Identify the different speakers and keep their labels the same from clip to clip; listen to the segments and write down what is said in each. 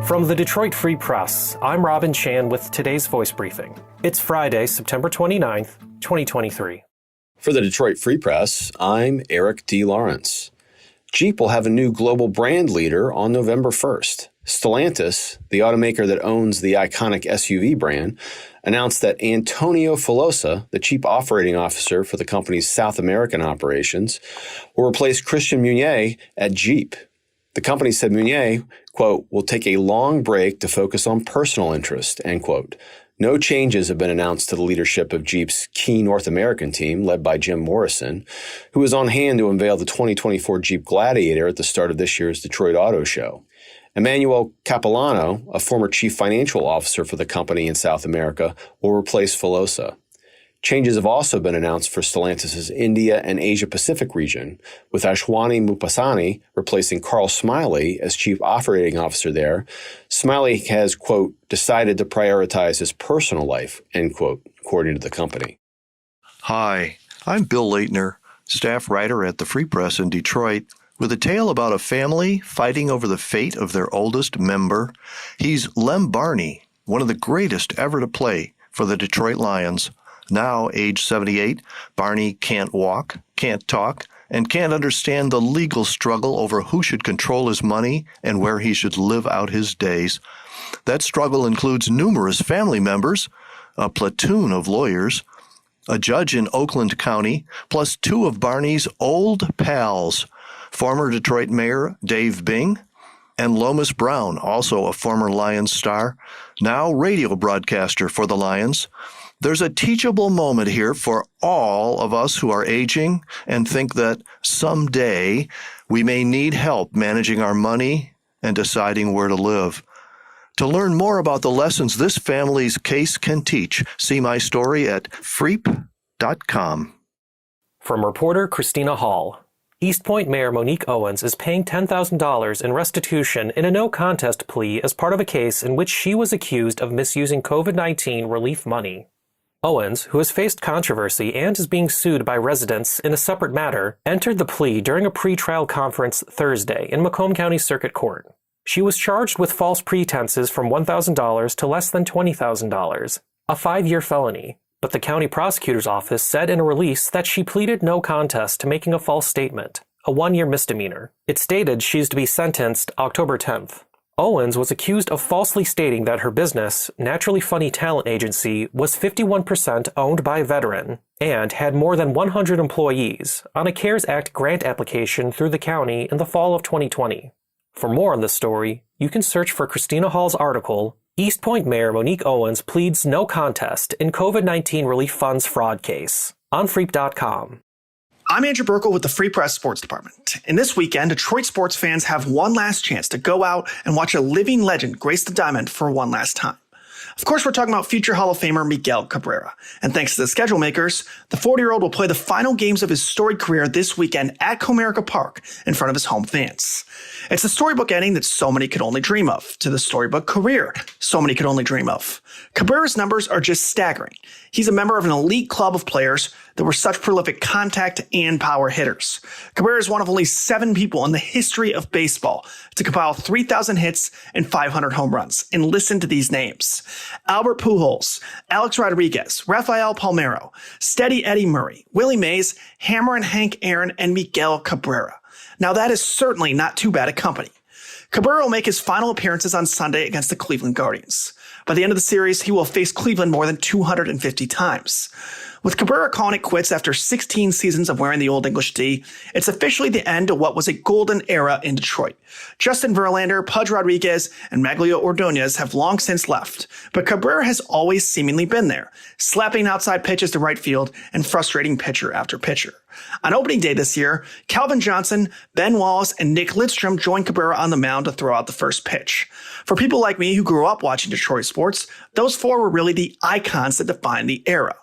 Speaker 1: From the Detroit Free Press, I'm Robin Chan with today's voice briefing. It's Friday, September 29th, 2023.
Speaker 2: For the Detroit Free Press, I'm Eric D. Lawrence. Jeep will have a new global brand leader on November 1st. Stellantis, the automaker that owns the iconic SUV brand, announced that Antonio Filosa, the chief operating officer for the company's South American operations, will replace Christian Munier at Jeep. The company said Munier, quote, will take a long break to focus on personal interest, end quote. No changes have been announced to the leadership of Jeep's key North American team, led by Jim Morrison, who was on hand to unveil the 2024 Jeep Gladiator at the start of this year's Detroit Auto Show. Emmanuel Capilano, a former chief financial officer for the company in South America, will replace Filosa. Changes have also been announced for Stellantis' India and Asia-Pacific region, with Ashwani Mupasani replacing Carl Smiley as chief operating officer there. Smiley has, quote, decided to prioritize his personal life, end quote, according to the company.
Speaker 3: Hi, I'm Bill Leitner, staff writer at the Free Press in Detroit, with a tale about a family fighting over the fate of their oldest member. He's Lem Barney, one of the greatest ever to play for the Detroit Lions. Now, age 78, Barney can't walk, can't talk, and can't understand the legal struggle over who should control his money and where he should live out his days. That struggle includes numerous family members, a platoon of lawyers, a judge in Oakland County, plus two of Barney's old pals, former Detroit Mayor Dave Bing and Lomas Brown, also a former Lions star, now radio broadcaster for the Lions. There's a teachable moment here for all of us who are aging and think that someday we may need help managing our money and deciding where to live. To learn more about the lessons this family's case can teach, see my story at freep.com.
Speaker 1: From reporter Christina Hall, East Point Mayor Monique Owens is paying $10,000 in restitution in a no-contest plea as part of a case in which she was accused of misusing COVID-19 relief money. Owens, who has faced controversy and is being sued by residents in a separate matter, entered the plea during a pretrial conference Thursday in Macomb County Circuit Court. She was charged with false pretenses from $1,000 to less than $20,000, a 5-year felony, but the county prosecutor's office said in a release that she pleaded no contest to making a false statement, a 1-year misdemeanor. It stated she's to be sentenced October 10th. Owens was accused of falsely stating that her business, Naturally Funny Talent Agency, was 51% owned by a veteran and had more than 100 employees on a CARES Act grant application through the county in the fall of 2020. For more on this story, you can search for Christina Hall's article, East Point Mayor Monique Owens pleads no contest in COVID-19 relief funds fraud case, on freep.com.
Speaker 4: I'm Andrew Burkle with the Free Press Sports Department. And this weekend, Detroit sports fans have one last chance to go out and watch a living legend grace the diamond for one last time. Of course, we're talking about future Hall of Famer Miguel Cabrera. And thanks to the schedule makers, the 40-year-old will play the final games of his storied career this weekend at Comerica Park in front of his home fans. It's a storybook ending that so many could only dream of, to the storybook career so many could only dream of. Cabrera's numbers are just staggering. He's a member of an elite club of players that were such prolific contact and power hitters. Cabrera is one of only 7 people in the history of baseball to compile 3,000 hits and 500 home runs. And listen to these names: Albert Pujols, Alex Rodriguez, Rafael Palmeiro, Steady Eddie Murray, Willie Mays, Hammer and Hank Aaron, and Miguel Cabrera. Now that is certainly not too bad a company. Cabrera will make his final appearances on Sunday against the Cleveland Guardians. By the end of the series, he will face Cleveland more than 250 times. With Cabrera calling it quits after 16 seasons of wearing the Old English D, it's officially the end of what was a golden era in Detroit. Justin Verlander, Pudge Rodriguez, and Maglio Ordonez have long since left, but Cabrera has always seemingly been there, slapping outside pitches to right field and frustrating pitcher after pitcher. On opening day this year, Calvin Johnson, Ben Wallace, and Nick Lidstrom joined Cabrera on the mound to throw out the first pitch. For people like me who grew up watching Detroit sports, those 4 were really the icons that defined the era.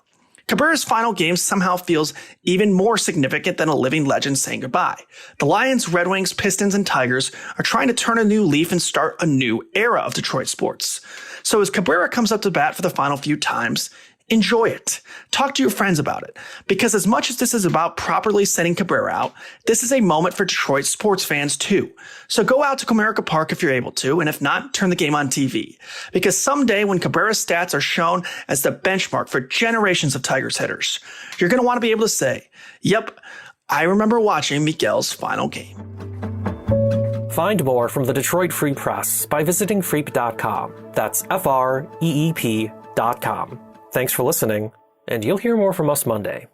Speaker 4: Cabrera's final game somehow feels even more significant than a living legend saying goodbye. The Lions, Red Wings, Pistons, and Tigers are trying to turn a new leaf and start a new era of Detroit sports. So as Cabrera comes up to bat for the final few times, Enjoy it. Talk to your friends about it. Because as much as this is about properly sending Cabrera out, this is a moment for Detroit sports fans too. So go out to Comerica Park if you're able to, and if not, turn the game on TV. Because someday when Cabrera's stats are shown as the benchmark for generations of Tigers hitters, you're going to want to be able to say, yep, I remember watching Miguel's final game.
Speaker 1: Find more from the Detroit Free Press by visiting freep.com. That's FREEP.com. Thanks for listening, and you'll hear more from us Monday.